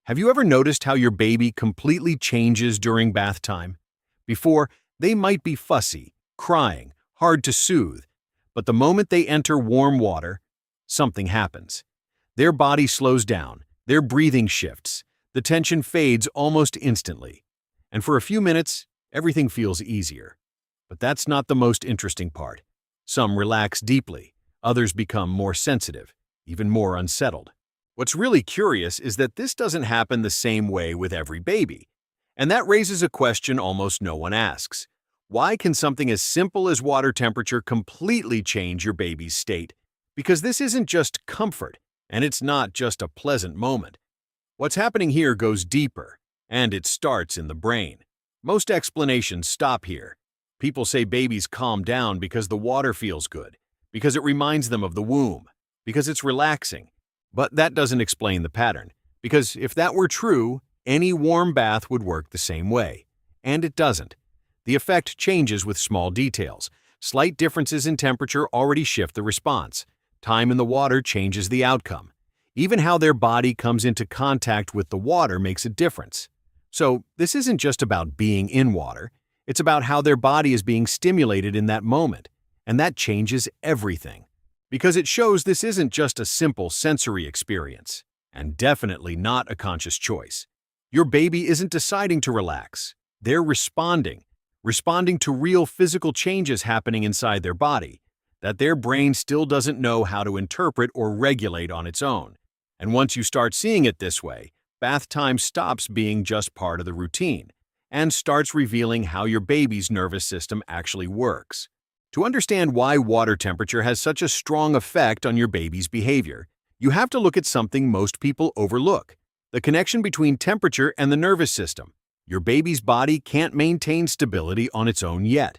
Have you ever noticed how your baby completely changes during bath time? Before, they might be fussy, crying, hard to soothe, but the moment they enter warm water, something happens. Their body slows down, their breathing shifts, the tension fades almost instantly, and for a few minutes, everything feels easier. But that's not the most interesting part. Some relax deeply, others become more sensitive, even more unsettled. What's really curious is that this doesn't happen the same way with every baby. And that raises a question almost no one asks. Why can something as simple as water temperature completely change your baby's state? Because this isn't just comfort, and it's not just a pleasant moment. What's happening here goes deeper, and it starts in the brain. Most explanations stop here. People say babies calm down because the water feels good, because it reminds them of the womb, because it's relaxing. But that doesn't explain the pattern, because if that were true, any warm bath would work the same way. And it doesn't. The effect changes with small details. Slight differences in temperature already shift the response. Time in the water changes the outcome. Even how their body comes into contact with the water makes a difference. So this isn't just about being in water. It's about how their body is being stimulated in that moment. And that changes everything. Because it shows this isn't just a simple sensory experience, and definitely not a conscious choice. Your baby isn't deciding to relax. They're responding to real physical changes happening inside their body that their brain still doesn't know how to interpret or regulate on its own. And once you start seeing it this way, bath time stops being just part of the routine and starts revealing how your baby's nervous system actually works. To understand why water temperature has such a strong effect on your baby's behavior, you have to look at something most people overlook: the connection between temperature and the nervous system. Your baby's body can't maintain stability on its own yet.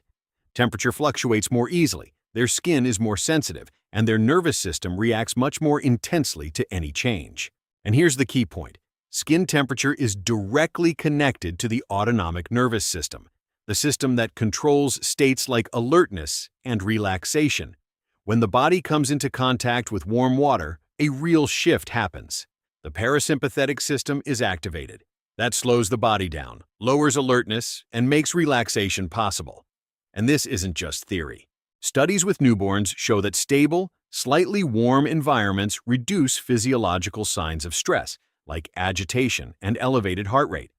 Temperature fluctuates more easily, their skin is more sensitive, and their nervous system reacts much more intensely to any change. And here's the key point: skin temperature is directly connected to the autonomic nervous system, the system that controls states like alertness and relaxation. When the body comes into contact with warm water, a real shift happens. The parasympathetic system is activated. That slows the body down, lowers alertness, and makes relaxation possible. And this isn't just theory. Studies with newborns show that stable, slightly warm environments reduce physiological signs of stress, like agitation and elevated heart rate.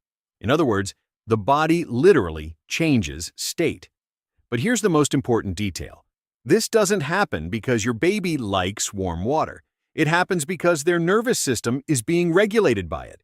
In other words, the body literally changes state. But here's the most important detail. This doesn't happen because your baby likes warm water. It happens because their nervous system is being regulated by it.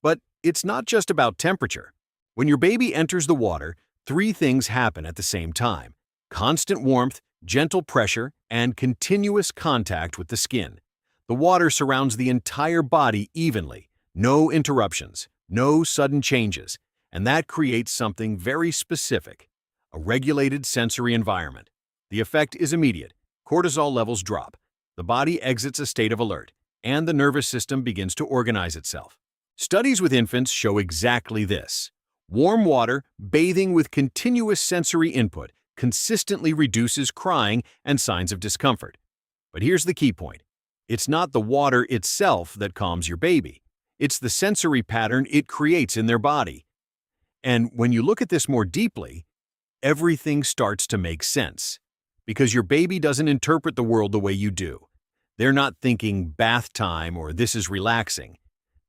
But it's not just about temperature. When your baby enters the water, three things happen at the same time: constant warmth, gentle pressure, and continuous contact with the skin. The water surrounds the entire body evenly, no interruptions, no sudden changes. And that creates something very specific: a regulated sensory environment. The effect is immediate. Cortisol levels drop. The body exits a state of alert, and the nervous system begins to organize itself. Studies with infants show exactly this. Warm water, bathing with continuous sensory input, consistently reduces crying and signs of discomfort. But here's the key point. It's not the water itself that calms your baby. It's the sensory pattern it creates in their body. And when you look at this more deeply, everything starts to make sense. Because your baby doesn't interpret the world the way you do. They're not thinking bath time or this is relaxing.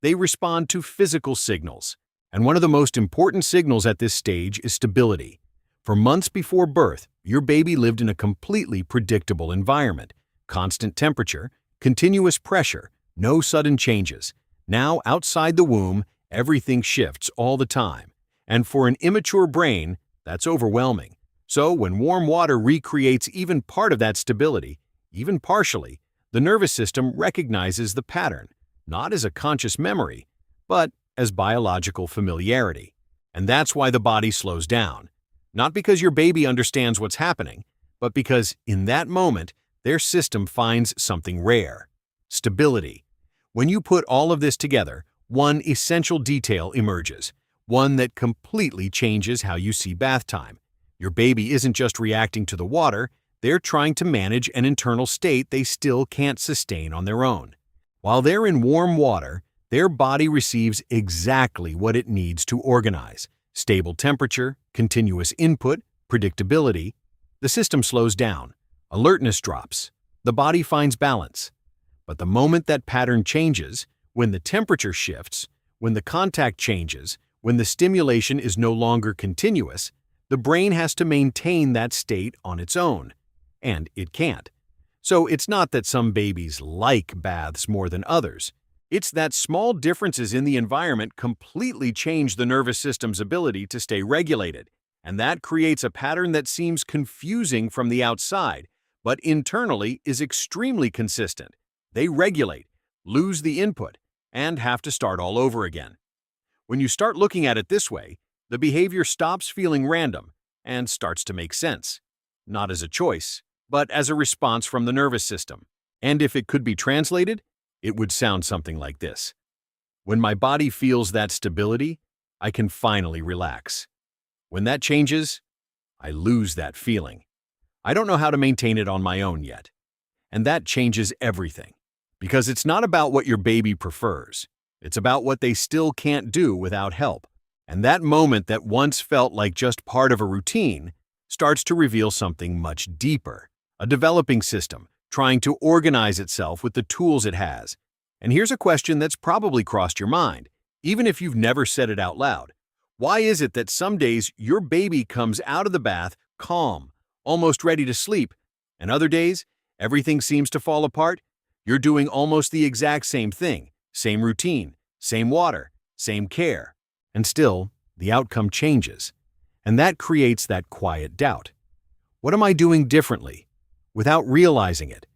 They respond to physical signals. And one of the most important signals at this stage is stability. For months before birth, your baby lived in a completely predictable environment. Constant temperature, continuous pressure, no sudden changes. Now, outside the womb, everything shifts all the time. And for an immature brain, that's overwhelming. So when warm water recreates even part of that stability, even partially, the nervous system recognizes the pattern, not as a conscious memory, but as biological familiarity. And that's why the body slows down. Not because your baby understands what's happening, but because in that moment, their system finds something rare: stability. When you put all of this together, one essential detail emerges. One that completely changes how you see bath time. Your baby isn't just reacting to the water, they're trying to manage an internal state they still can't sustain on their own. While they're in warm water, Their body receives exactly what it needs to organize: stable temperature, continuous input, predictability. The system slows down, alertness drops, the body finds balance. But the moment that pattern changes, when the temperature shifts, when the contact changes, when the stimulation is no longer continuous, the brain has to maintain that state on its own. And it can't. So it's not that some babies like baths more than others. It's that small differences in the environment completely change the nervous system's ability to stay regulated. And that creates a pattern that seems confusing from the outside, but internally is extremely consistent. They regulate, lose the input, and have to start all over again. When you start looking at it this way, the behavior stops feeling random and starts to make sense, not as a choice, but as a response from the nervous system. And if it could be translated, it would sound something like this. When my body feels that stability, I can finally relax. When that changes, I lose that feeling. I don't know how to maintain it on my own yet. And that changes everything. Because it's not about what your baby prefers. It's about what they still can't do without help. And that moment that once felt like just part of a routine starts to reveal something much deeper. A developing system, trying to organize itself with the tools it has. And here's a question that's probably crossed your mind, even if you've never said it out loud. Why is it that some days your baby comes out of the bath calm, almost ready to sleep, and other days, everything seems to fall apart? You're doing almost the exact same thing, same routine, same water, same care, and still, the outcome changes. And that creates that quiet doubt. What am I doing differently? Without realizing it.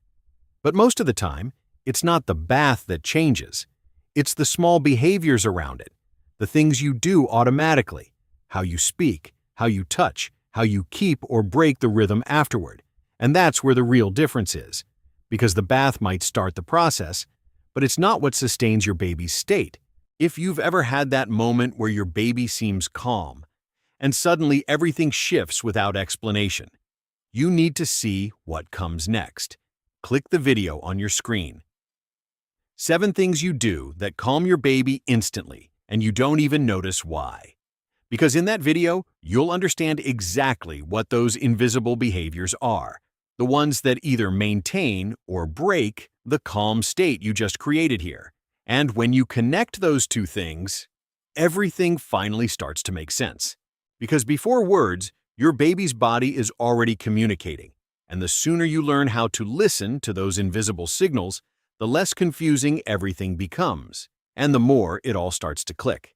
But most of the time, it's not the bath that changes. It's the small behaviors around it, the things you do automatically, how you speak, how you touch, how you keep or break the rhythm afterward. And that's where the real difference is. Because the bath might start the process, but it's not what sustains your baby's state. If you've ever had that moment where your baby seems calm, and suddenly everything shifts without explanation, you need to see what comes next. Click the video on your screen. 7 things you do that calm your baby instantly, and you don't even notice why. Because in that video, you'll understand exactly what those invisible behaviors are. The ones that either maintain or break the calm state you just created here. And when you connect those two things, everything finally starts to make sense. Because before words, your baby's body is already communicating. And the sooner you learn how to listen to those invisible signals, the less confusing everything becomes, and the more it all starts to click.